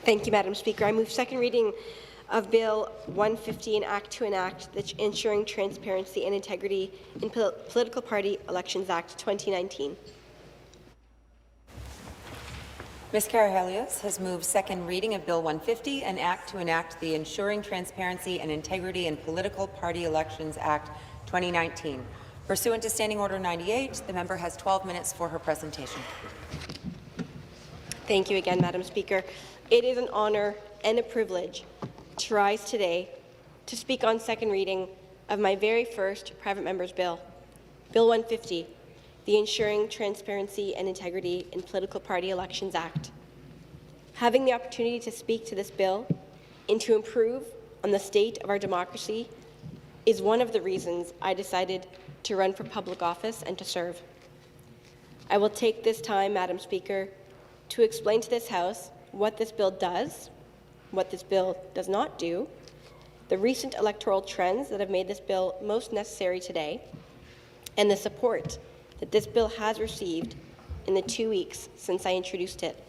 Thank you, Madam Speaker. I move second reading of Bill 150, an Act to enact the Ensuring Transparency and Integrity in Political Party Elections Act 2019. Ms. Karahalios has moved second reading of Bill 150, an Act to enact the Ensuring Transparency and Integrity in Political Party Elections Act 2019. Pursuant to Standing Order 98, the member has 12 minutes for her presentation. Thank you again, Madam Speaker. It is an honour and a privilege to rise today to speak on second reading of my very first private member's bill, Bill 150, the Ensuring Transparency and Integrity in Political Party Elections Act. Having the opportunity to speak to this bill and to improve on the state of our democracy is one of the reasons I decided to run for public office and to serve. I will take this time, Madam Speaker, to explain to this House what this bill does, what this bill does not do, the recent electoral trends that have made this bill most necessary today, and the support that this bill has received in the 2 weeks since I introduced it.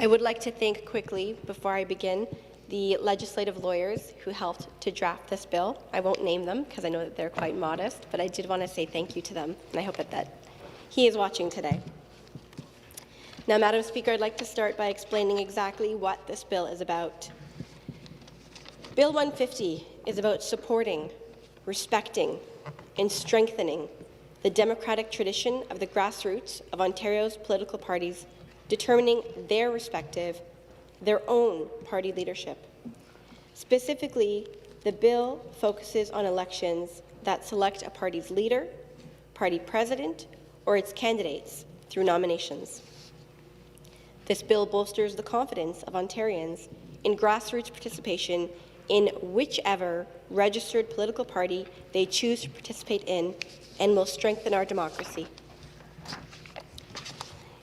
I would like to thank quickly, before I begin, the legislative lawyers who helped to draft this bill. I won't name them because I know that they're quite modest, but I did want to say thank you to them, and I hope that he is watching today. Now, Madam Speaker, I'd like to start by explaining exactly what this bill is about. Bill 150 is about supporting, respecting, and strengthening the democratic tradition of the grassroots of Ontario's political parties, determining their own party leadership. Specifically, the bill focuses on elections that select a party's leader, party president, or its candidates through nominations. This bill bolsters the confidence of Ontarians in grassroots participation in whichever registered political party they choose to participate in, and will strengthen our democracy.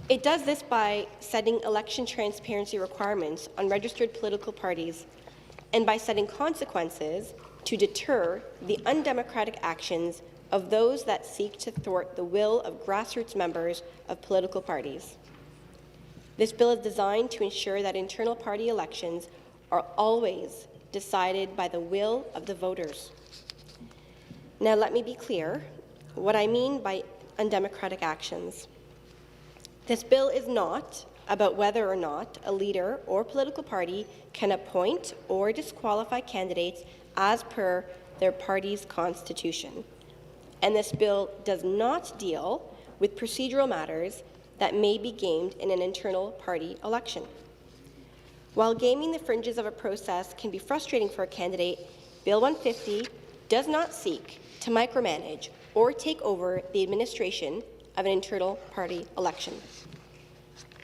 It does this by setting election transparency requirements on registered political parties and by setting consequences to deter the undemocratic actions of those that seek to thwart the will of grassroots members of political parties. This bill is designed to ensure that internal party elections are always decided by the will of the voters. Now, let me be clear what I mean by undemocratic actions. This bill is not about whether or not a leader or political party can appoint or disqualify candidates as per their party's constitution. And this bill does not deal with procedural matters that may be gamed in an internal party election. While gaming the fringes of a process can be frustrating for a candidate, Bill 150 does not seek to micromanage or take over the administration of an internal party election.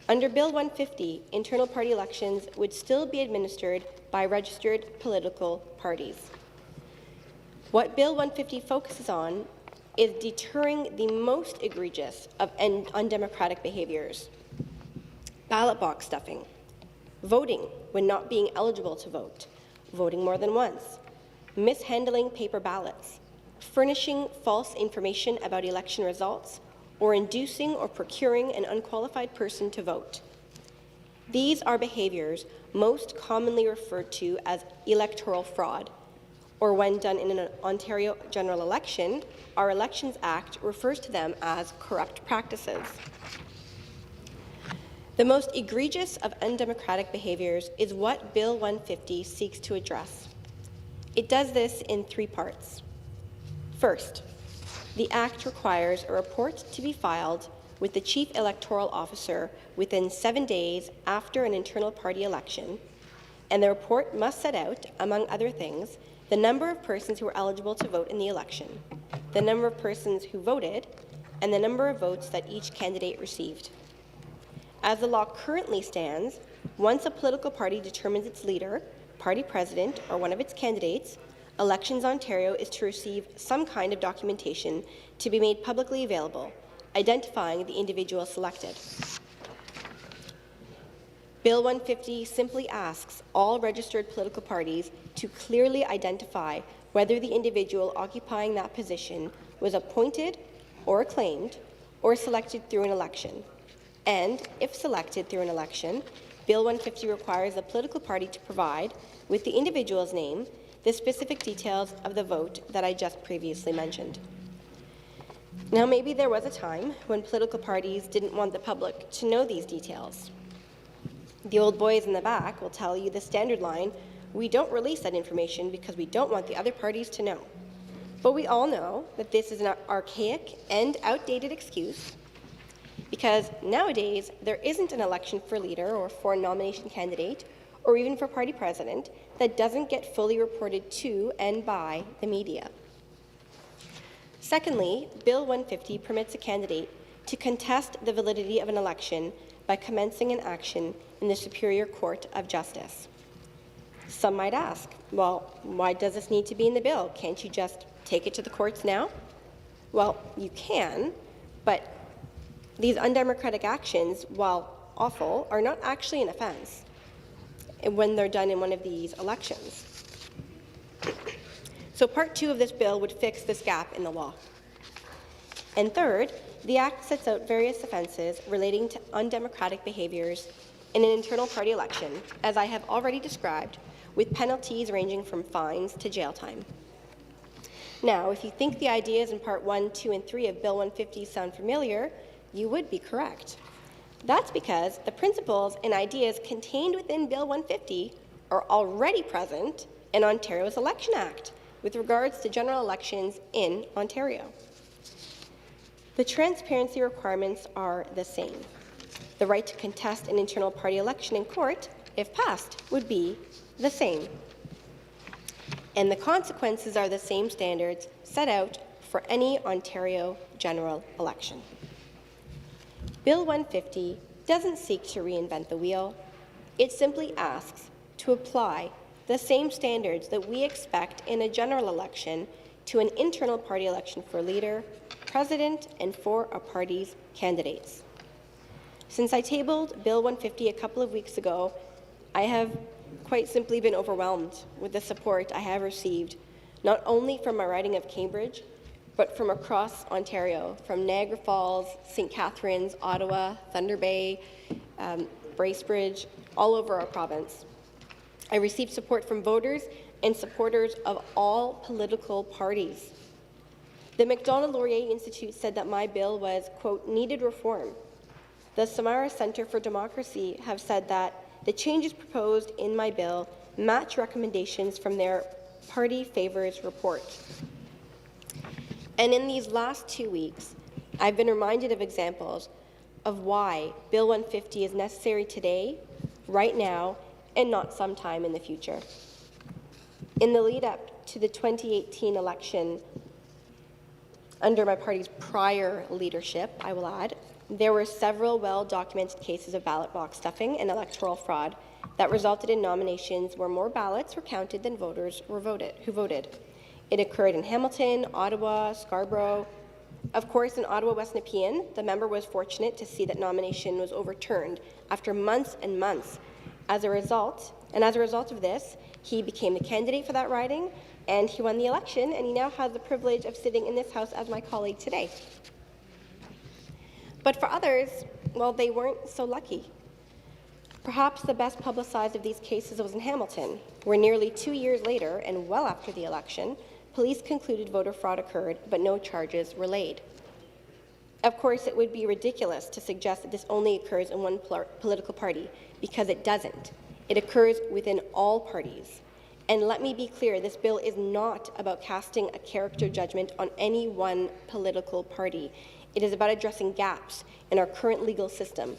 Under Bill 150, internal party elections would still be administered by registered political parties. What Bill 150 focuses on is deterring the most egregious of undemocratic behaviours: ballot box stuffing, voting when not being eligible to vote, voting more than once, mishandling paper ballots, furnishing false information about election results, or inducing or procuring an unqualified person to vote. These are behaviours most commonly referred to as electoral fraud, or when done in an Ontario general election, our Elections Act refers to them as corrupt practices. The most egregious of undemocratic behaviours is what Bill 150 seeks to address. It does this in 3 parts. First, the Act requires a report to be filed with the Chief Electoral Officer within 7 days after an internal party election, and the report must set out, among other things, the number of persons who were eligible to vote in the election, the number of persons who voted, and the number of votes that each candidate received. As the law currently stands, once a political party determines its leader, party president, or one of its candidates, Elections Ontario is to receive some kind of documentation to be made publicly available, identifying the individual selected. Bill 150 simply asks all registered political parties to clearly identify whether the individual occupying that position was appointed or acclaimed or selected through an election, And, if selected through an election, Bill 150 requires a political party to provide, with the individual's name, the specific details of the vote that I just previously mentioned. Now, maybe there was a time when political parties didn't want the public to know these details. The old boys in the back will tell you the standard line, "We don't release that information because we don't want the other parties to know." But we all know that this is an archaic and outdated excuse, because nowadays there isn't an election for leader or for a nomination candidate or even for party president that doesn't get fully reported to and by the media. Secondly, Bill 150 permits a candidate to contest the validity of an election by commencing an action in the Superior Court of Justice. Some might ask, well, why does this need to be in the bill? Can't you just take it to the courts now? Well, you can, but these undemocratic actions, while awful, are not actually an offense when they're done in one of these elections. So Part 2 of this bill would fix this gap in the law. And third, the Act sets out various offences relating to undemocratic behaviours in an internal party election, as I have already described, with penalties ranging from fines to jail time. Now, if you think the ideas in Part 1, 2, and 3 of Bill 150 sound familiar, you would be correct. That's because the principles and ideas contained within Bill 150 are already present in Ontario's Election Act with regards to general elections in Ontario. The transparency requirements are the same. The right to contest an internal party election in court, if passed, would be the same. And the consequences are the same standards set out for any Ontario general election. Bill 150 doesn't seek to reinvent the wheel. It simply asks to apply the same standards that we expect in a general election to an internal party election for leader, president, and for a party's candidates. Since I tabled Bill 150 a couple of weeks ago, I have quite simply been overwhelmed with the support I have received, not only from my riding of Cambridge, but from across Ontario, from Niagara Falls, St. Catharines, Ottawa, Thunder Bay, Bracebridge, all over our province. I received support from voters and supporters of all political parties. The Macdonald-Laurier Institute said that my bill was, quote, needed reform. The Samara Centre for Democracy have said that the changes proposed in my bill match recommendations from their Party Favours report. And in these last 2 weeks, I've been reminded of examples of why Bill 150 is necessary today, right now, and not sometime in the future. In the lead-up to the 2018 election, under my party's prior leadership, I will add, there were several well-documented cases of ballot box stuffing and electoral fraud that resulted in nominations where more ballots were counted than voters who voted. It occurred in Hamilton, Ottawa, Scarborough. Of course, in Ottawa West Nepean, the member was fortunate to see that nomination was overturned after months and months. As a result of this, he became the candidate for that riding, and he won the election, and he now has the privilege of sitting in this House as my colleague today. But for others, well, they weren't so lucky. Perhaps the best publicized of these cases was in Hamilton, where nearly 2 years later, and well after the election, police concluded voter fraud occurred, but no charges were laid. Of course, it would be ridiculous to suggest that this only occurs in one political party, because it doesn't. It occurs within all parties. And let me be clear, this bill is not about casting a character judgment on any one political party. It is about addressing gaps in our current legal system.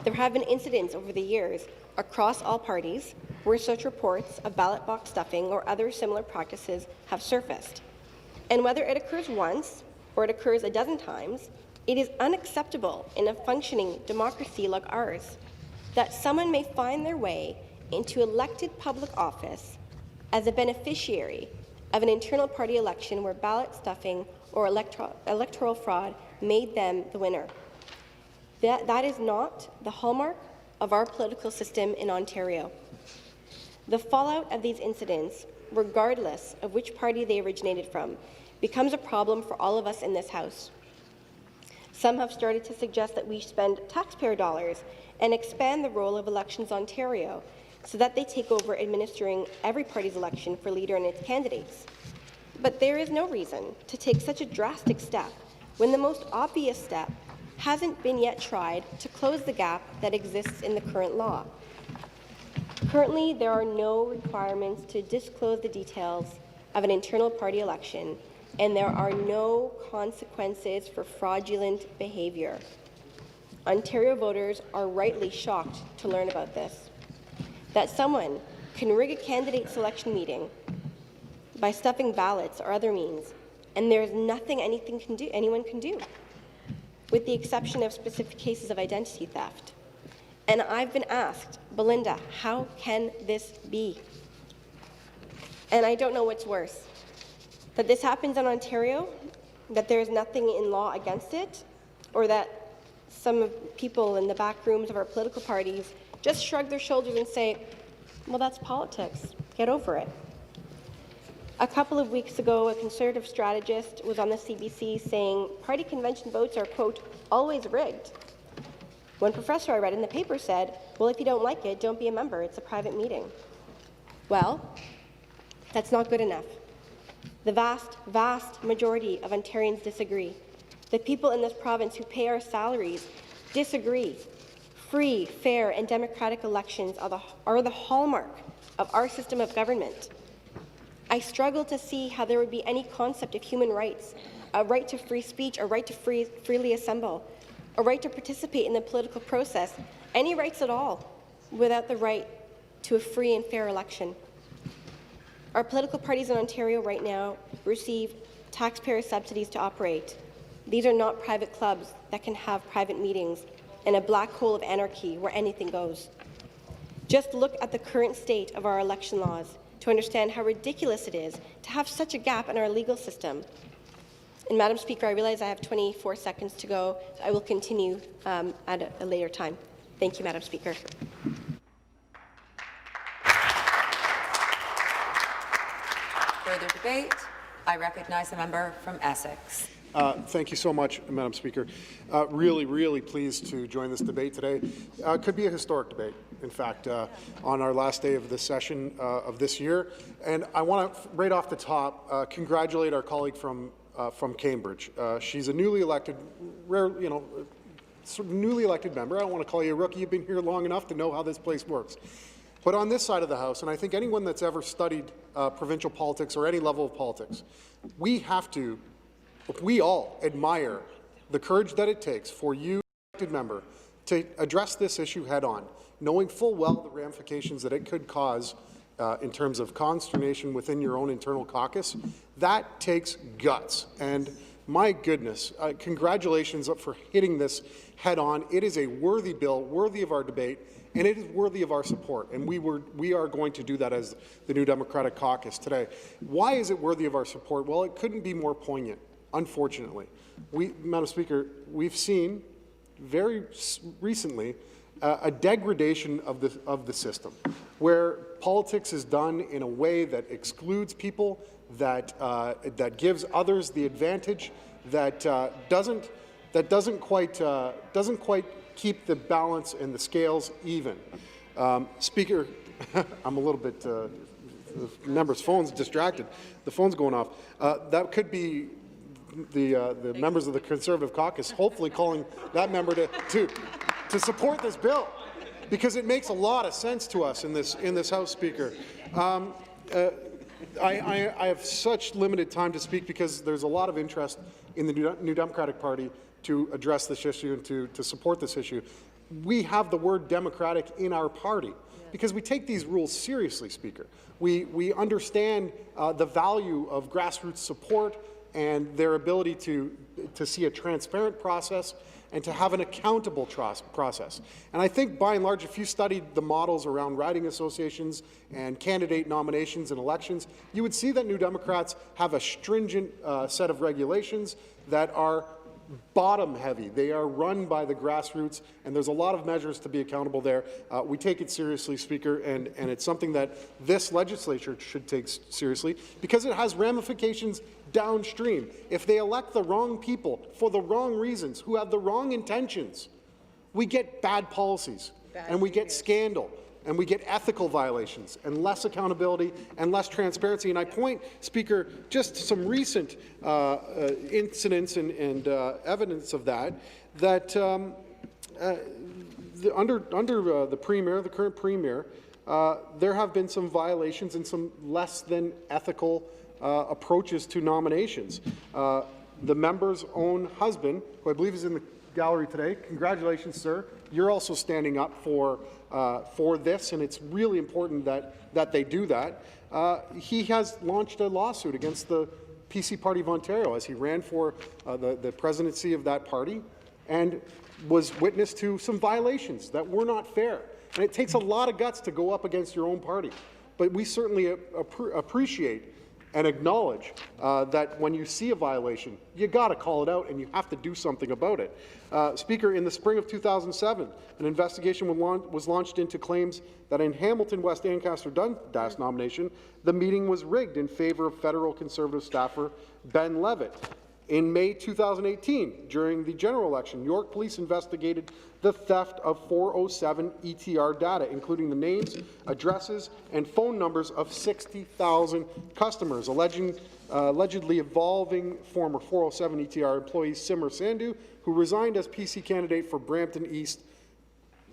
There have been incidents over the years across all parties where such reports of ballot box stuffing or other similar practices have surfaced. And whether it occurs once or it occurs a dozen times, it is unacceptable in a functioning democracy like ours that someone may find their way into elected public office as a beneficiary of an internal party election where ballot stuffing or electoral fraud made them the winner. That is not the hallmark of our political system in Ontario. The fallout of these incidents, regardless of which party they originated from, becomes a problem for all of us in this House. Some have started to suggest that we spend taxpayer dollars and expand the role of Elections Ontario so that they take over administering every party's election for leader and its candidates. But there is no reason to take such a drastic step when the most obvious step hasn't been yet tried to close the gap that exists in the current law. Currently, there are no requirements to disclose the details of an internal party election, and there are no consequences for fraudulent behaviour. Ontario voters are rightly shocked to learn about this, that someone can rig a candidate selection meeting by stuffing ballots or other means, and there is nothing anyone can do, with the exception of specific cases of identity theft. And I've been asked, Belinda, how can this be? And I don't know what's worse, that this happens in Ontario, that there is nothing in law against it, or that some people in the back rooms of our political parties just shrug their shoulders and say, well, that's politics, get over it. A couple of weeks ago, a Conservative strategist was on the CBC saying party convention votes are, quote, always rigged. One professor I read in the paper said, well, if you don't like it, don't be a member, it's a private meeting. Well, that's not good enough. The vast majority of Ontarians disagree. The people in this province who pay our salaries disagree. Free, fair, and democratic elections are the hallmark of our system of government. I struggle to see how there would be any concept of human rights, a right to free speech, a right to freely assemble, a right to participate in the political process, any rights at all, without the right to a free and fair election. Our political parties in Ontario right now receive taxpayer subsidies to operate. These are not private clubs that can have private meetings in a black hole of anarchy where anything goes. Just look at the current state of our election laws to understand how ridiculous it is to have such a gap in our legal system. And Madam Speaker, I realize I have 24 seconds to go, so I will continue at a later time. Thank you, Madam Speaker. Further debate? I recognize the member from Essex. Thank you so much, Madam Speaker. Really pleased to join this debate today. It could be a historic debate, in fact, on our last day of this session of this year. And I want to, right off the top, congratulate our colleague from Cambridge. She's a newly elected, newly elected member. I don't want to call you a rookie. You've been here long enough to know how this place works. But on this side of the House, and I think anyone that's ever studied provincial politics or any level of politics, we all admire the courage that it takes for you, elected member, to address this issue head-on, knowing full well the ramifications that it could cause in terms of consternation within your own internal caucus. That takes guts. And my goodness, congratulations for hitting this head-on. It is a worthy bill, worthy of our debate, and it is worthy of our support. And we are going to do that as the New Democratic Caucus today. Why is it worthy of our support? Well, it couldn't be more poignant. Unfortunately, Madam Speaker, we've seen very recently a degradation of the system, where politics is done in a way that excludes people, that gives others the advantage, that doesn't quite keep the balance and the scales even. Speaker, I'm a little bit. The member's phone's distracted. The phone's going off. That could be the members of the Conservative caucus hopefully calling that member to support this bill, because it makes a lot of sense to us in this House, Speaker. I have such limited time to speak because there's a lot of interest in the New Democratic Party to address this issue and to support this issue. We have the word democratic in our party because we take these rules seriously, Speaker. We understand the value of grassroots support and their ability to see a transparent process and to have an accountable process. And I think, by and large, if you studied the models around riding associations and candidate nominations and elections, you would see that New Democrats have a stringent set of regulations that are bottom heavy. They are run by the grassroots, and there's a lot of measures to be accountable there. We take it seriously, Speaker, and it's something that this legislature should take seriously because it has ramifications downstream. If they elect the wrong people for the wrong reasons, who have the wrong intentions, we get bad policies, and we get scandal, and we get ethical violations, and less accountability, and less transparency. And I point, Speaker, just some recent incidents and evidence of that, under the Premier, the current Premier, there have been some violations and some less than ethical approaches to nominations. The member's own husband, who I believe is in the gallery today, congratulations, sir. You're also standing up for this, and it's really important that they do that. He has launched a lawsuit against the PC Party of Ontario as he ran for the presidency of that party and was witness to some violations that were not fair. And it takes a lot of guts to go up against your own party. But we certainly appreciate and acknowledge that when you see a violation, you got to call it out and you have to do something about it. Speaker, in the spring of 2007, an investigation was launched into claims that in Hamilton West Ancaster Dundas nomination, the meeting was rigged in favour of federal Conservative staffer Ben Levitt. In May 2018, during the general election, York Police investigated the theft of 407 ETR data, including the names, addresses, and phone numbers of 60,000 customers, allegedly involving former 407 ETR employee Simmer Sandhu, who resigned as PC candidate for Brampton East.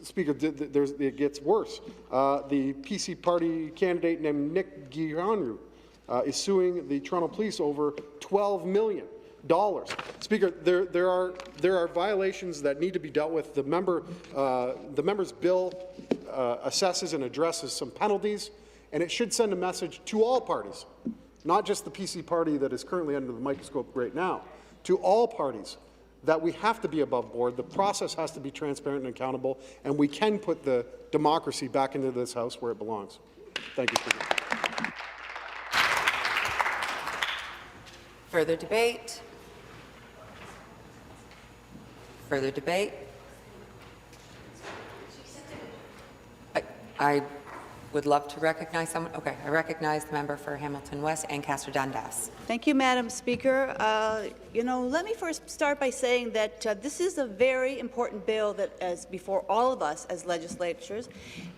Speaker, it gets worse. The PC party candidate named Nick Gihanru is suing the Toronto Police over $12 million. Speaker, there are violations that need to be dealt with. The member's bill assesses and addresses some penalties, and it should send a message to all parties, not just the PC party that is currently under the microscope right now, to all parties, that we have to be above board. The process has to be transparent and accountable, and we can put the democracy back into this House where it belongs. Thank you, Speaker. Further debate? Further debate? I would love to recognize someone. Okay, I recognize the member for Hamilton West, Ancaster Dundas. Thank you, Madam Speaker. Let me first start by saying that this is a very important bill that is before all of us as legislators,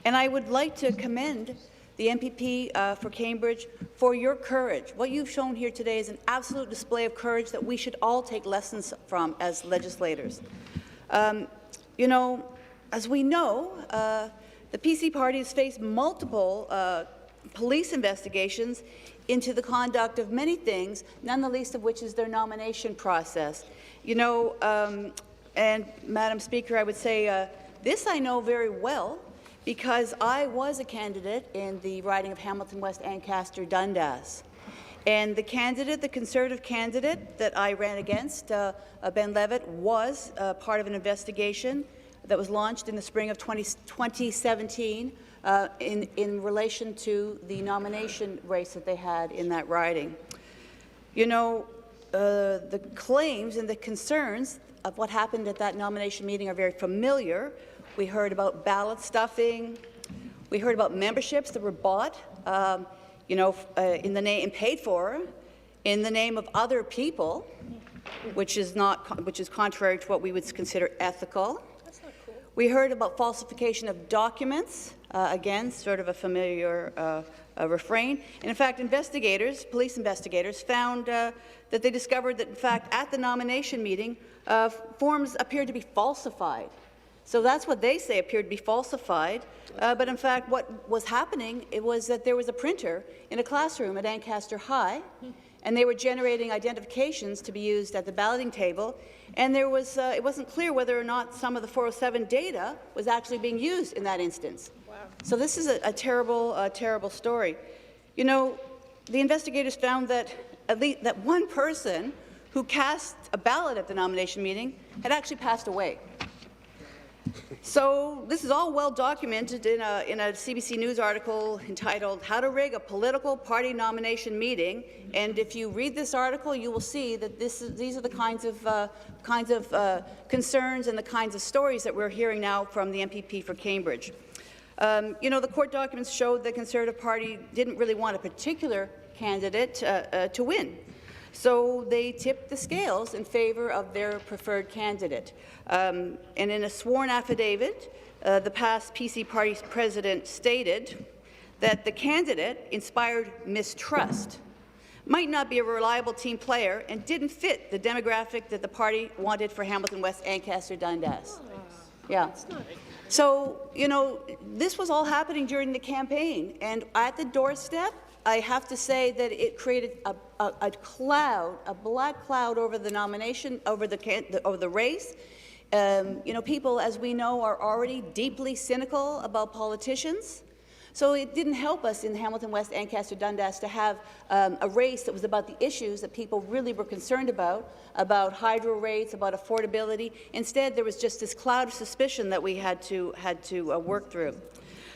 and I would like to commend the MPP for Cambridge for your courage. What you've shown here today is an absolute display of courage that we should all take lessons from as legislators. As we know, the PC party has faced multiple police investigations into the conduct of many things, none the least of which is their nomination process. And Madam Speaker, I would say this I know very well, because I was a candidate in the riding of Hamilton West Ancaster Dundas. And the Conservative candidate that I ran against, Ben Levitt, was part of an investigation that was launched in the spring of 2017 in relation to the nomination race that they had in that riding. The claims and the concerns of what happened at that nomination meeting are very familiar. We heard about ballot stuffing. We heard about memberships that were bought, in the name and paid for in the name of other people, which is contrary to what we would consider ethical. That's not cool. We heard about falsification of documents. Again, sort of a familiar refrain. And in fact, police investigators, found that they discovered that, in fact, at the nomination meeting, forms appeared to be falsified. So that's what they say appeared to be falsified. But in fact, what was happening, it was that there was a printer in a classroom at Ancaster High, and they were generating identifications to be used at the balloting table. And there was, it wasn't clear whether or not some of the 407 data was actually being used in that instance. Wow. So this is a terrible story. The investigators found that at least that one person who cast a ballot at the nomination meeting had actually passed away. So this is all well documented in a CBC News article entitled "How to Rig a Political Party Nomination Meeting." And if you read this article, you will see that these are the kinds of concerns and the kinds of stories that we're hearing now from the MPP for Cambridge. You know, the court documents showed the Conservative Party didn't really want a particular candidate to win. So they tipped the scales in favour of their preferred candidate. And in a sworn affidavit, the past PC party's president stated that the candidate inspired mistrust, might not be a reliable team player, and didn't fit the demographic that the party wanted for Hamilton West, Ancaster, Dundas. Yeah. So, you know, this was all happening during the campaign, and at the doorstep, I have to say that it created a cloud, a black cloud over the nomination, over the race. You know, people, as we know, are already deeply cynical about politicians. So it didn't help us in Hamilton West, Ancaster, Dundas to have a race that was about the issues that people really were concerned about hydro rates, about affordability. Instead, there was just this cloud of suspicion that we had to work through.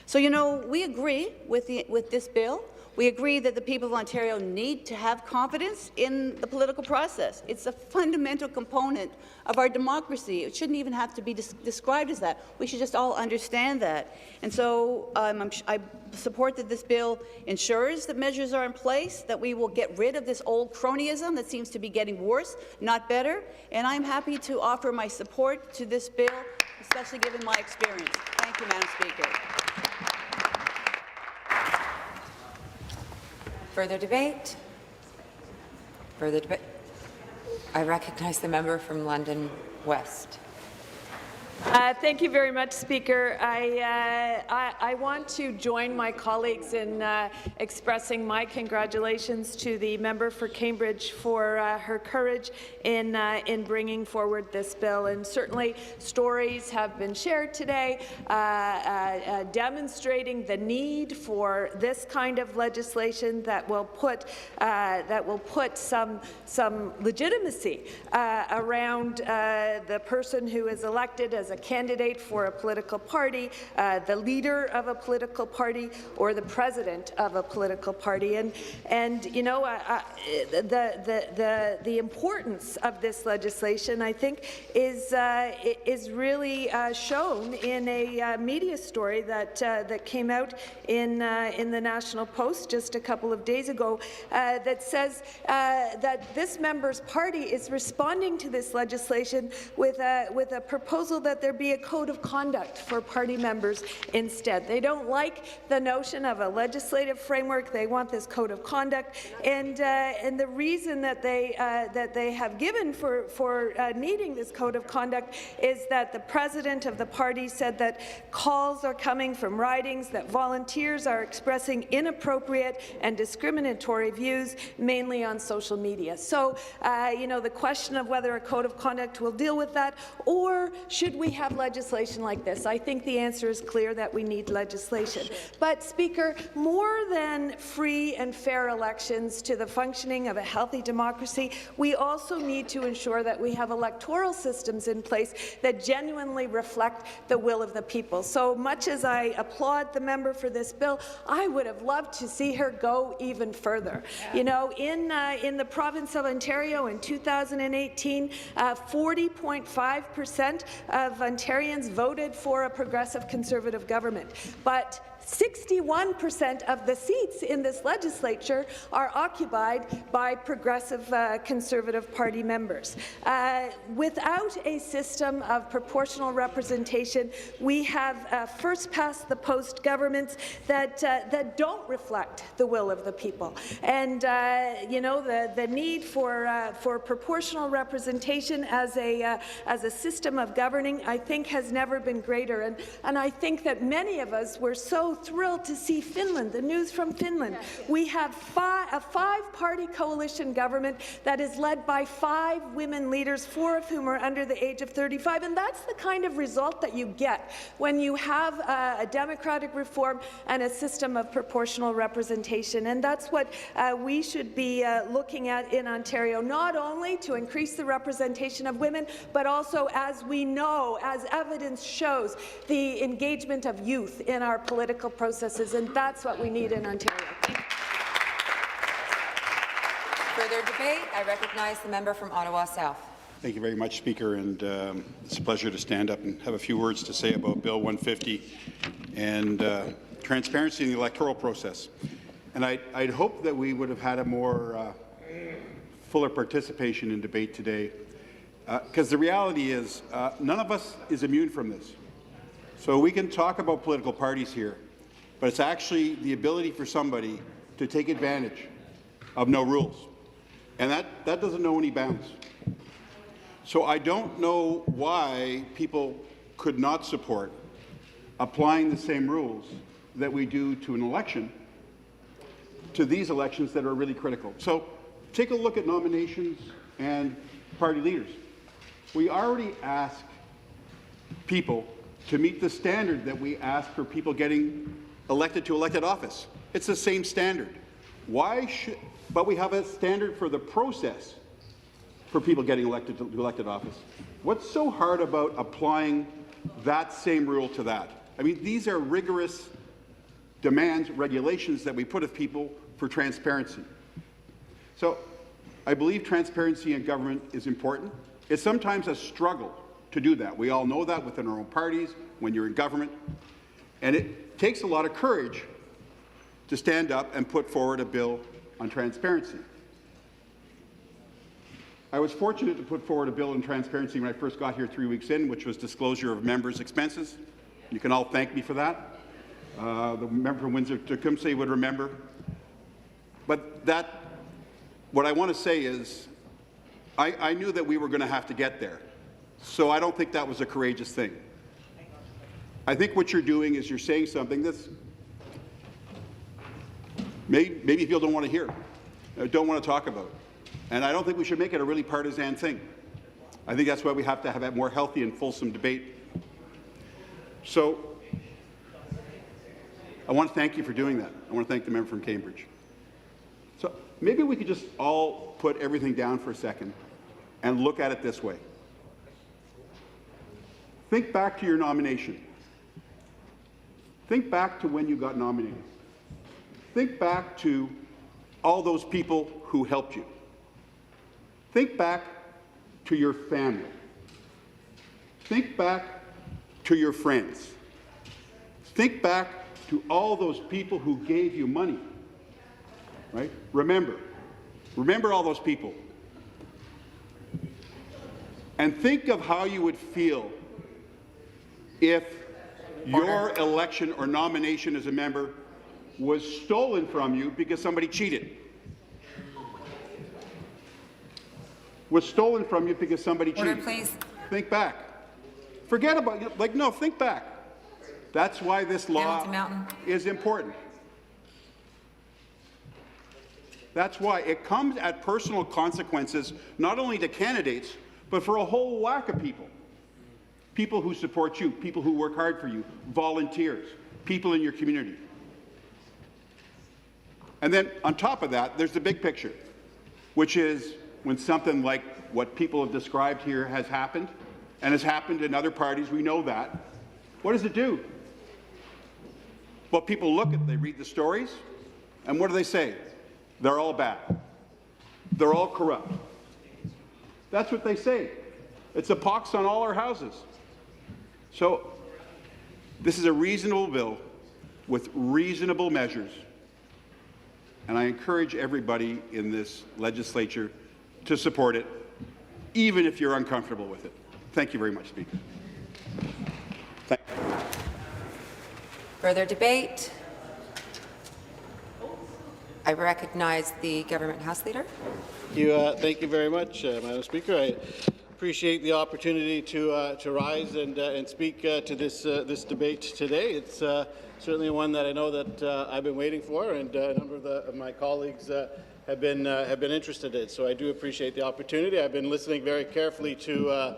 So, you know, we agree with this bill. We agree that the people of Ontario need to have confidence in the political process. It's a fundamental component of our democracy. It shouldn't even have to be described as that. We should just all understand that. And so I support that this bill ensures that measures are in place, that we will get rid of this old cronyism that seems to be getting worse, not better. And I'm happy to offer my support to this bill, especially given my experience. Thank you, Madam Speaker. Further debate? Further debate? I recognize the member from London West. Thank you very much, Speaker. I want to join my colleagues in expressing my congratulations to the member for Cambridge for her courage in bringing forward this bill. And certainly stories have been shared today demonstrating the need for this kind of legislation that will put some legitimacy around the person who is elected as a candidate for a political party, the leader of a political party, or the president of a political party. And you know, the importance of this legislation, I think, is really shown in a media story that came out in the National Post just a couple of days ago that says that this member's party is responding to this legislation with a proposal that there be a code of conduct for party members instead. They don't like the notion of a legislative framework. They want this code of conduct, and the reason that they have given for needing this code of conduct is that the president of the party said that calls are coming from ridings that volunteers are expressing inappropriate and discriminatory views, mainly on social media. So, you know, the question of whether a code of conduct will deal with that, or should we have legislation like this? I think the answer is clear, that we need legislation. But, Speaker, more than free and fair elections to the functioning of a healthy democracy, we also need to ensure that we have electoral systems in place that genuinely reflect the will of the people. So much as I applaud the member for this bill, I would have loved to see her go even further. You know, in the province of Ontario in 2018, 40.5% of Ontarians voted for a progressive Conservative government, but 61% of the seats in this legislature are occupied by progressive Conservative Party members. Without a system of proportional representation, we have first-past-the-post governments that don't reflect the will of the people. And you know, the need for proportional representation as a system of governing, I think, has never been greater. And I think that many of us were so thrilled to see Finland, the news from Finland. We have a five-party coalition government that is led by 5 women leaders, 4 of whom are under the age of 35, and that's the kind of result that you get when you have a democratic reform and a system of proportional representation. And that's what we should be looking at in Ontario, not only to increase the representation of women, but also, as we know, low, as evidence shows, the engagement of youth in our political processes, and that's what we need in Ontario. Further debate? I recognize the member from Ottawa South. Thank you very much, Speaker, and it's a pleasure to stand up and have a few words to say about Bill 150 and transparency in the electoral process. And I'd hope that we would have had a more fuller participation in debate today, because the reality is none of us is immune from this. So we can talk about political parties here, but it's actually the ability for somebody to take advantage of no rules. And that doesn't know any bounds. So I don't know why people could not support applying the same rules that we do to an election to these elections that are really critical. So take a look at nominations and party leaders. We already ask people to meet the standard that we ask for people getting elected to elected office. It's the same standard. But we have a standard for the process for people getting elected to elected office. What's so hard about applying that same rule to that? I mean, these are rigorous demands, regulations that we put of people for transparency. So I believe transparency in government is important. It's sometimes a struggle to do that. We all know that within our own parties, when you're in government. And it takes a lot of courage to stand up and put forward a bill on transparency. I was fortunate to put forward a bill on transparency when I first got here 3 weeks in, which was disclosure of members' expenses. You can all thank me for that. The member from Windsor-Tecumseh would remember. But what I want to say is, I knew that we were going to have to get there. So I don't think that was a courageous thing. I think what you're doing is you're saying something that's maybe people don't want to hear, don't want to talk about. And I don't think we should make it a really partisan thing. I think that's why we have to have a more healthy and fulsome debate. So I want to thank you for doing that. I want to thank the member from Cambridge. So maybe we could just all put everything down for a second and look at it this way. Think back to your nomination. Think back to when you got nominated. Think back to all those people who helped you. Think back to your family. Think back to your friends. Think back to all those people who gave you money. Right? Remember all those people. And think of how you would feel if your election or nomination as a member was stolen from you because somebody cheated. Was stolen from you because somebody cheated. Order, please. Think back. Forget about it. No, think back. That's why this law is important. That's why it comes at personal consequences, not only to candidates, but for a whole whack of people. People who support you, people who work hard for you, volunteers, people in your community. And then on top of that, there's the big picture, which is when something like what people have described here has happened, and has happened in other parties, we know that. What does it do? Well, people look at, they read the stories, and what do they say? They're all bad. They're all corrupt. That's what they say. It's a pox on all our houses. So this is a reasonable bill with reasonable measures. And I encourage everybody in this legislature to support it, even if you're uncomfortable with it. Thank you very much, Speaker. Thank you. Further debate? I recognize the Government House Leader. Thank you very much, Madam Speaker. I appreciate the opportunity to rise and speak to this debate today. It's certainly one that I know that I've been waiting for, and a number of my colleagues have been interested in. So I do appreciate the opportunity. I've been listening very carefully to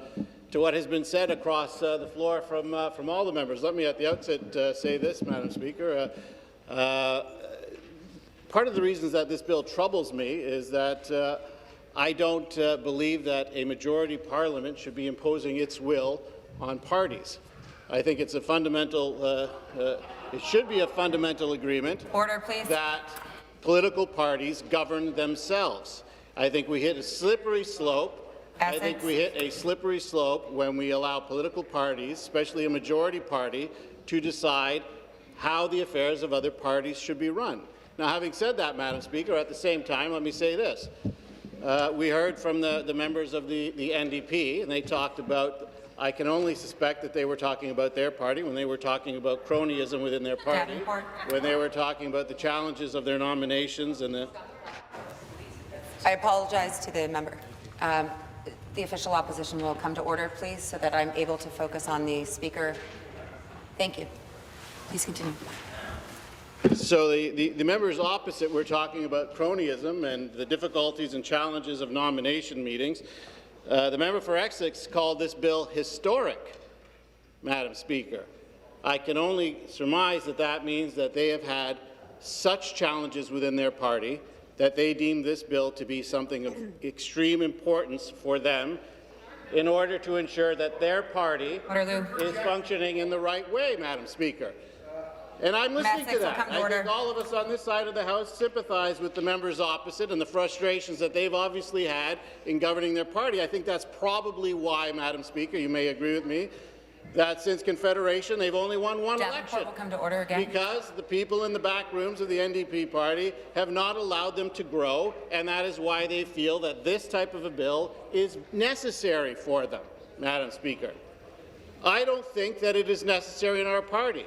what has been said across the floor from all the members. Let me at the outset say this, Madam Speaker. Part of the reasons that this bill troubles me is that I don't believe that a majority parliament should be imposing its will on parties. I think it's a fundamental, it should be a fundamental agreement. Order, please. That political parties govern themselves. I think we hit a slippery slope. I think we hit a slippery slope when we allow political parties, especially a majority party, to decide how the affairs of other parties should be run. Now, having said that, Madam Speaker, at the same time, let me say this. We heard from the members of the NDP, and they talked about, I can only suspect that they were talking about their party when they were talking about cronyism within their party, when they were talking about the challenges of their nominations and the... I apologize to the member. The official opposition will come to order, please, so that I'm able to focus on the speaker. Thank you. Please continue. So the members opposite were talking about cronyism and the difficulties and challenges of nomination meetings. The member for Essex called this bill historic, Madam Speaker. I can only surmise that that means that they have had such challenges within their party that they deem this bill to be something of extreme importance for them in order to ensure that their party is functioning in the right way, Madam Speaker. And I'm listening to that. I think all of us on this side of the House sympathize with the members opposite and the frustrations that they've obviously had in governing their party. I think that's probably why, Madam Speaker, you may agree with me, that since Confederation they've only won one election. Will come to order again. Because the people in the back rooms of the NDP party have not allowed them to grow, and that is why they feel that this type of a bill is necessary for them, Madam Speaker. I don't think that it is necessary in our party.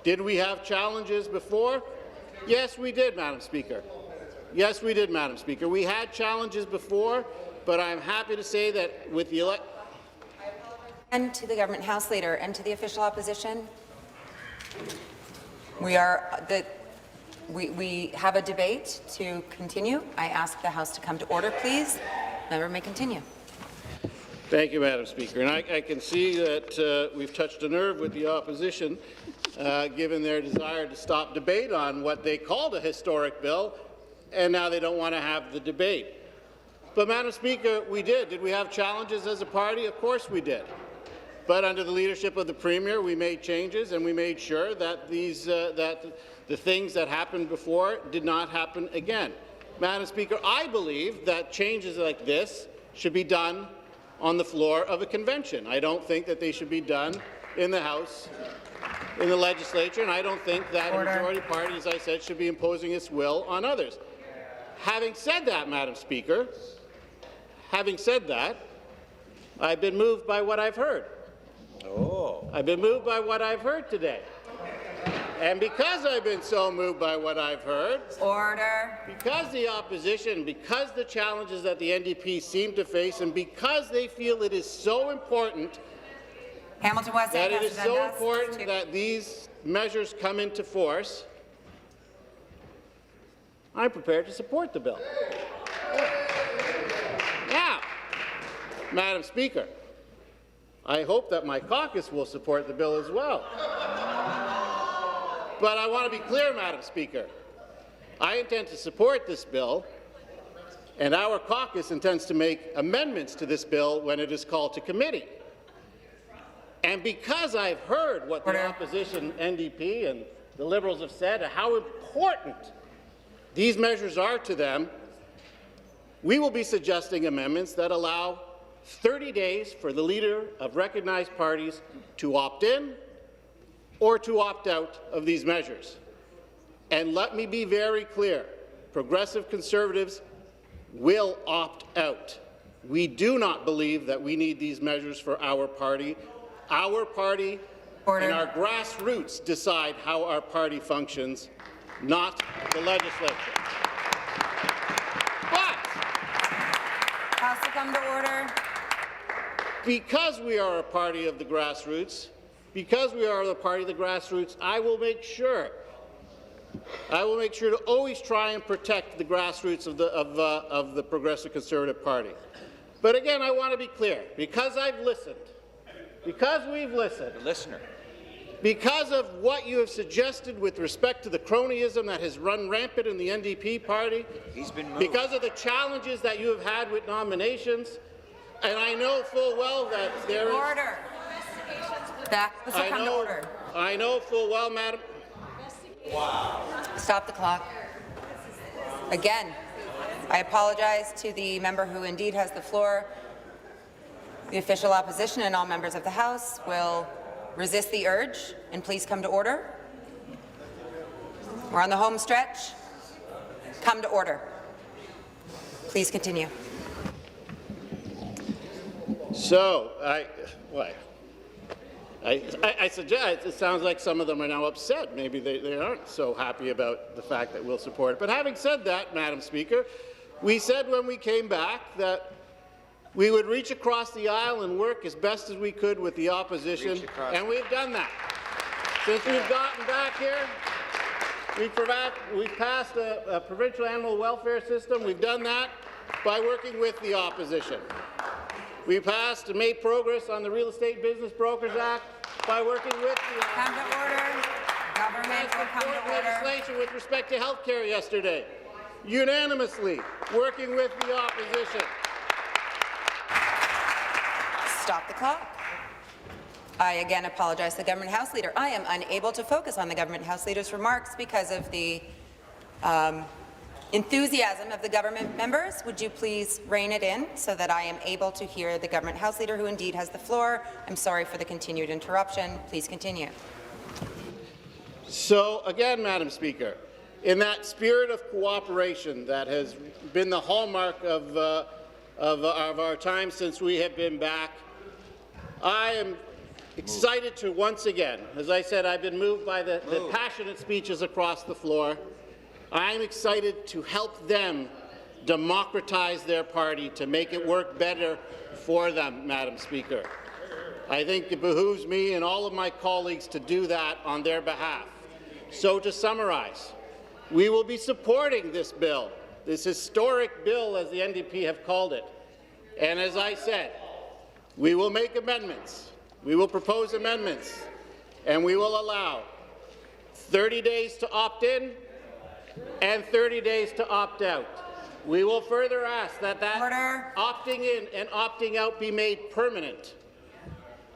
Did we have challenges before? Yes, we did, Madam Speaker. Yes, we did, Madam Speaker. We had challenges before, but I'm happy to say that with the And to the Government House Leader and to the official opposition, we have a debate to continue. I ask the House to come to order, please. Member may continue. Thank you, Madam Speaker. And I can see that we've touched a nerve with the opposition, given their desire to stop debate on what they called a historic bill, and now they don't want to have the debate. But, Madam Speaker, we did. Did we have challenges as a party? Of course we did. But under the leadership of the Premier, we made changes and we made sure that that the things that happened before did not happen again. Madam Speaker, I believe that changes like this should be done on the floor of a convention. I don't think that they should be done in the House, in the legislature, and I don't think that a majority party, as I said, should be imposing its will on others. Having said that, Madam Speaker, having said that, I've been moved by what I've heard. I've been moved by what I've heard today. And because I've been so moved by what I've heard, because the opposition, because the challenges that the NDP seem to face, and because they feel it is so important that these measures come into force, I'm prepared to support the bill. Now, Madam Speaker, I hope that my caucus will support the bill as well. But I want to be clear, Madam Speaker. I intend to support this bill, and our caucus intends to make amendments to this bill when it is called to committee. And because I've heard what the opposition NDP and the Liberals have said, how important these measures are to them, we will be suggesting amendments that allow 30 days for the leader of recognized parties to opt in or to opt out of these measures. And let me be very clear, Progressive Conservatives will opt out. We do not believe that we need these measures for our party. Our party and our grassroots decide how our party functions, not the legislature. But House to come to order. Because we are a party of the grassroots, I will make sure to always try and protect the grassroots of the Progressive Conservative Party. But again, I want to be clear, because I've listened, because we've listened, because of what you have suggested with respect to the cronyism that has run rampant in the NDP party, because of the challenges that you have had with nominations, and I know full well that there is... That will come to order. I know full well, Madam. Stop the clock. Again, I apologize to the member who indeed has the floor. The official opposition and all members of the House will resist the urge and please come to order. We're on the home stretch. Come to order. Please continue. So, I suggest, it sounds like some of them are now upset. Maybe they aren't so happy about the fact that we'll support it. But having said that, Madam Speaker, we said when we came back that we would reach across the aisle and work as best as we could with the opposition, and we've done that. Since we've gotten back here, we've passed a provincial animal welfare system. We've done that by working with the opposition. We passed and made progress on the Real Estate Business Brokers Act by working with the Come to order. Government will come to order. legislation with respect to health care yesterday, unanimously working with the opposition. Stop the clock. I again apologize to the Government House Leader. I am unable to focus on the Government House Leader's remarks because of the enthusiasm of the government members. Would you please rein it in so that I am able to hear the Government House Leader, who indeed has the floor? I'm sorry for the continued interruption. Please continue. So again, Madam Speaker, in that spirit of cooperation that has been the hallmark of our time since we have been back, I am excited to once again, as I said, I've been moved by the passionate speeches across the floor. I'm excited to help them democratize their party to make it work better for them, Madam Speaker. I think it behooves me and all of my colleagues to do that on their behalf. So to summarize, we will be supporting this bill, this historic bill, as the NDP have called it. And as I said, we will make amendments. We will propose amendments, and we will allow 30 days to opt in and 30 days to opt out. We will further ask that opting in and opting out be made permanent.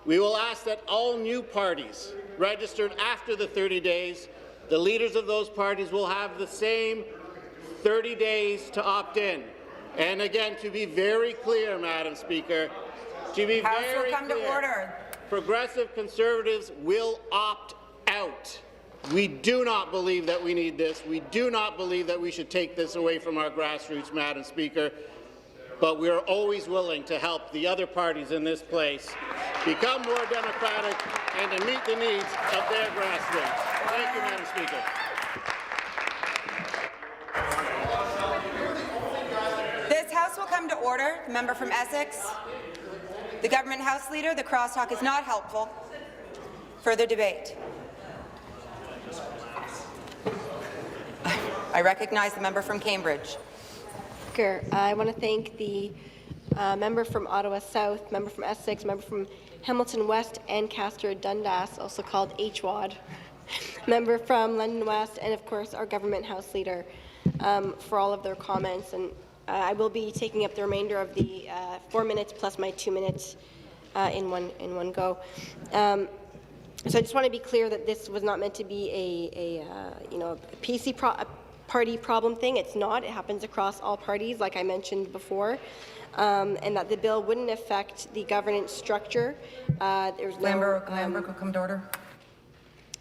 We will ask that all new parties registered after the 30 days, the leaders of those parties will have the same 30 days to opt in. And again, to be very clear, Madam Speaker, to be House very will come clear, to order. Progressive Conservatives will opt out. We do not believe that we need this. We do not believe that we should take this away from our grassroots, Madam Speaker. But we are always willing to help the other parties in this place become more democratic and to meet the needs of their grassroots. Thank you, Madam Speaker. This House will come to order. The member from Essex. The Government House Leader, the crosstalk is not helpful. Further debate. I recognize the member from Cambridge. I want to thank the member from Ottawa South, member from Essex, member from Hamilton West and Castor Dundas, also called HWAD, member from London West, and of course our Government House Leader for all of their comments. And I will be taking up the remainder of the 4 minutes plus my 2 minutes in one go. So I just want to be clear that this was not meant to be a PC party problem thing. It's not. It happens across all parties, like I mentioned before, and that the bill wouldn't affect the governance structure. There's Member will come to order.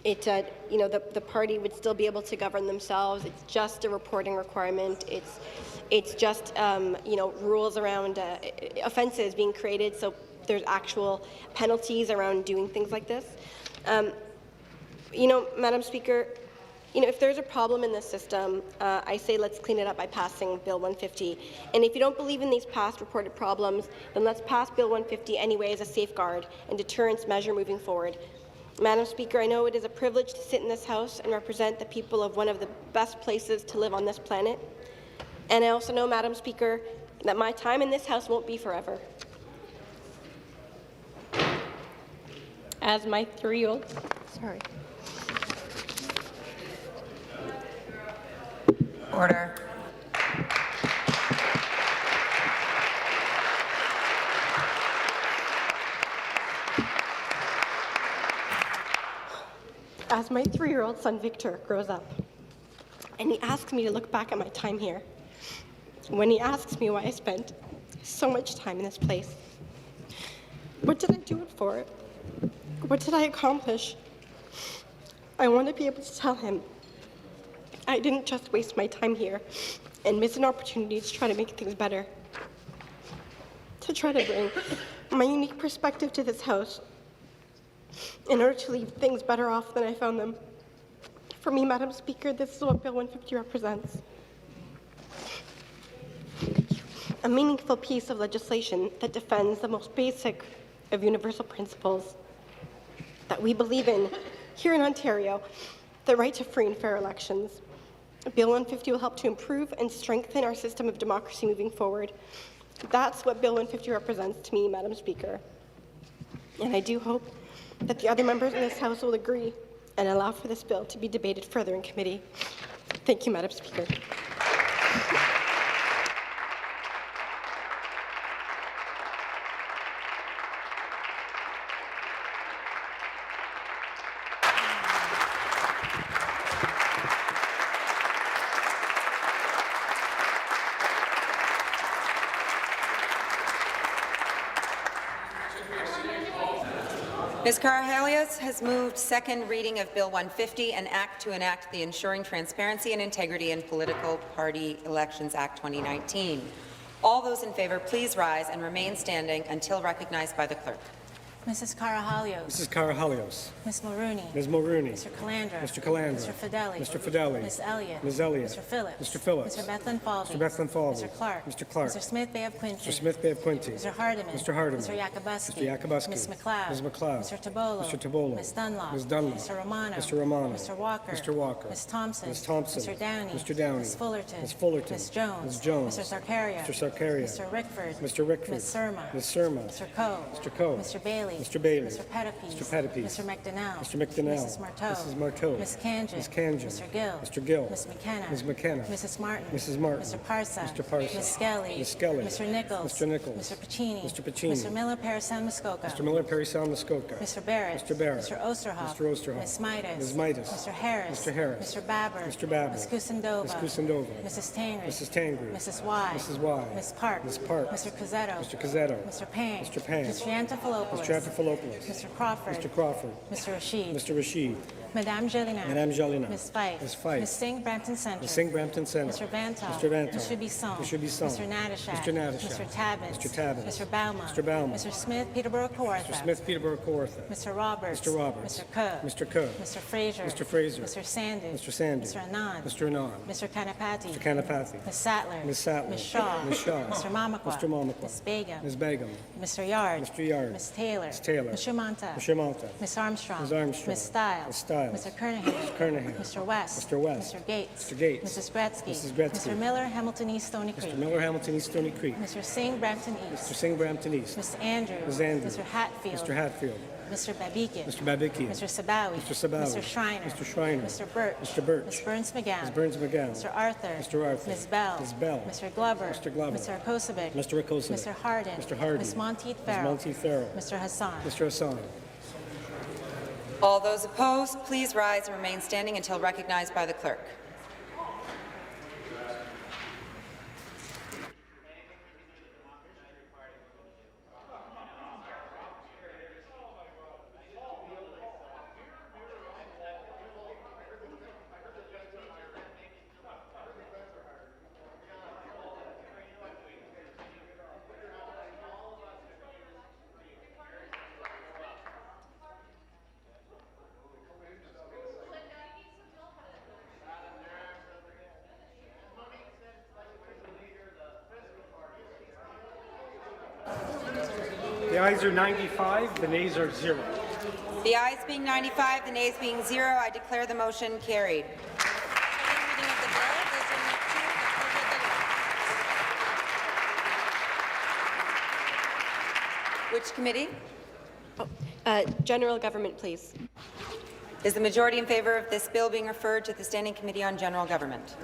The party would still be able to govern themselves. It's just a reporting requirement. It's just rules around offences being created. So there's actual penalties around doing things like this. Madam Speaker, if there's a problem in the system, I say let's clean it up by passing Bill 150. And if you don't believe in these past reported problems, then let's pass Bill 150 anyway as a safeguard and deterrence measure moving forward. Madam Speaker, I know it is a privilege to sit in this House and represent the people of one of the best places to live on this planet. And I also know, Madam Speaker, that my time in this House won't be forever. As my 3-year-old, sorry. Order. my 3-year-old son, Victor, grows up, and he asks me to look back at my time here, when he asks me why I spent so much time in this place, what did I do it for? What did I accomplish? I want to be able to tell him I didn't just waste my time here and miss an opportunity to try to make things better, to try to bring my unique perspective to this house in order to leave things better off than I found them. For me, Madam Speaker, this is what Bill 150 represents. A meaningful piece of legislation that defends the most basic of universal principles that we believe in here in Ontario, the right to free and fair elections. Bill 150 will help to improve and strengthen our system of democracy moving forward. That's what Bill 150 represents to me, Madam Speaker. And I do hope that the other members in this House will agree and allow for this bill to be debated further in committee. Thank you, Madam Speaker. Ms. Karahalios has moved second reading of Bill 150, an act to enact the Ensuring Transparency and Integrity in Political Party Elections Act 2019. All those in favour, please rise and remain standing until recognized by the clerk. Mrs. Karahalios. Mrs. Karahalios. Ms. Mulrooney. Ms. Mulrooney. Mr. Calandra. Mr. Calandra. Mr. Fideli. Mr. Fideli. Ms. Elliott. Ms. Elliott. Mr. Phillips. Mr. Phillips. Mr. Bethlen Falvey. Mr. Bethlen Falvey. Mr. Clark. Mr. Clark. Mr. Smith Bay of Quinte. Mr. Smith Bay of Quinte. Mr. Hardiman. Mr. Hardiman. Mr. Yakubuski. Mr. Yakubuski. Ms. McLeod. Ms. McLeod. Mr. Tabolo. Mr. Tabolo. Ms. Dunlop. Ms. Dunlop. Mr. Romano. Mr. Romano. Mr. Walker. Mr. Walker. Ms. Thompson. Ms. Thompson. Mr. Downey. Mr. Downey. Ms. Fullerton. Ms. Fullerton. Ms. Jones. Ms. Jones. Mr. Sarkaria. Mr. Sarkaria. Mr. Rickford. Mr. Rickford. Ms. Surma. Ms. Surma. Mr. Coe. Mr. Coe. Mr. Bailey. Mr. Bailey. Mr. Pettipies. Mr. Pettipies. Mr. McDonnell. Mr. McDonnell. Mrs. Marteau. Mrs. Marteau. Ms. Kanjan. Ms. Kanjan. Mr. Gill. Mr. Gill. Ms. McKenna. Ms. McKenna. Mrs. Martin. Mrs. Martin. Mr. Parsa. Mr. Parsa. Ms. Skelly. Ms. Skelly. Mr. Nichols. Mr. Nichols. Mr. Pacini. Mr. Pacini. Mr. Miller Parasan Muskoka. Mr. Miller Perry Sound Muskoka. Mr. Barrett. Mr. Barrett. Mr. Osterhoff. Mr. Osterhoff. Ms. Midas. Ms. Midas. Mr. Harris. Mr. Harris. Mr. Babber. Mr. Babber. Ms. Kusendova. Ms. Kusendova. Mrs. Tangri. Mrs. Tangri. Mrs. Y. Mrs. Y. Ms. Park. Ms. Park. Mr. Cazzetto. Mr. Cazzetto. Mr. Payne. Mr. Payne. Mr. Antofilopoulos. Mr. Antofilopoulos. Mr. Crawford. Mr. Crawford. Mr. Rashid. Mr. Rashid. Madame Jelena. Madame Jelena. Ms. Fife. Ms. Fife. Ms. Singh Brampton Center. Ms. Singh Brampton Center. Mr. Vantal. Mr. Vantal. Mr. Bisson. Mr. Bisson. Mr. Natashak. Mr. Natashak. Mr. Tabbins. Mr. Tabbins. Mr. Bauma. Mr. Bauma. Mr. Smith, Peterborough Kawartha. Mr. Smith, Peterborough Kawartha. Mr. Roberts. Mr. Roberts. Mr. Cook. Mr. Cook. Mr. Fraser. Mr. Fraser. Mr. Sandy. Mr. Sandy. Mr. Anand. Mr. Anand. Mr. Kanapati. Mr. Kanapathy. Ms. Sattler. Ms. Sattler. Ms. Shaw. Ms. Shaw. Mr. Mamakwa. Mr. Mamakwa. Ms. Begum. Ms. Begum. Mr. Yard. Mr. Yard. Ms. Taylor. Ms. Taylor. Mr. Manta. Mr. Malta. Ms. Armstrong. Ms. Armstrong. Ms. Stiles. Ms. Stiles. Mr. Kernahan. Mr. Kernahan. Mr. West. Mr. West. Mr. Gates. Mr. Gates. Mrs. Gretzky. Mrs. Gretzky. Mr. Miller, Hamilton East, Stony Creek. Mr. Miller, Hamilton East, Stony Creek. Mr. Singh, Brampton East. Mr. Singh, Brampton East. Mr. Andrews. Ms. Andrews. Mr. Hatfield. Mr. Hatfield. Mr. Babikian. Mr. Babikian. Mr. Sabawi. Mr. Sabawi. Mr. Schreiner. Mr. Schreiner. Mr. Birch. Mr. Birch. Ms. Burns McGowan. Ms. Burns McGowan. Mr. Arthur. Mr. Arthur. Ms. Bell. Ms. Bell. Mr. Glover. Mr. Glover. Mr. Rakosovic. Mr. Rakosovic. Mr. Hardin. Mr. Hardin. Ms. Monteith Ms. Farrell. Monteith Farrell. Mr. Hassan. Mr. Hassan. All those opposed, please rise and remain standing until recognized by the clerk. The ayes are 95, the nays are 0. The ayes being 95, the nays being 0, I declare the motion carried. Which committee? General Government, please. Is the majority in favour of this bill being referred to the Standing Committee on General Government?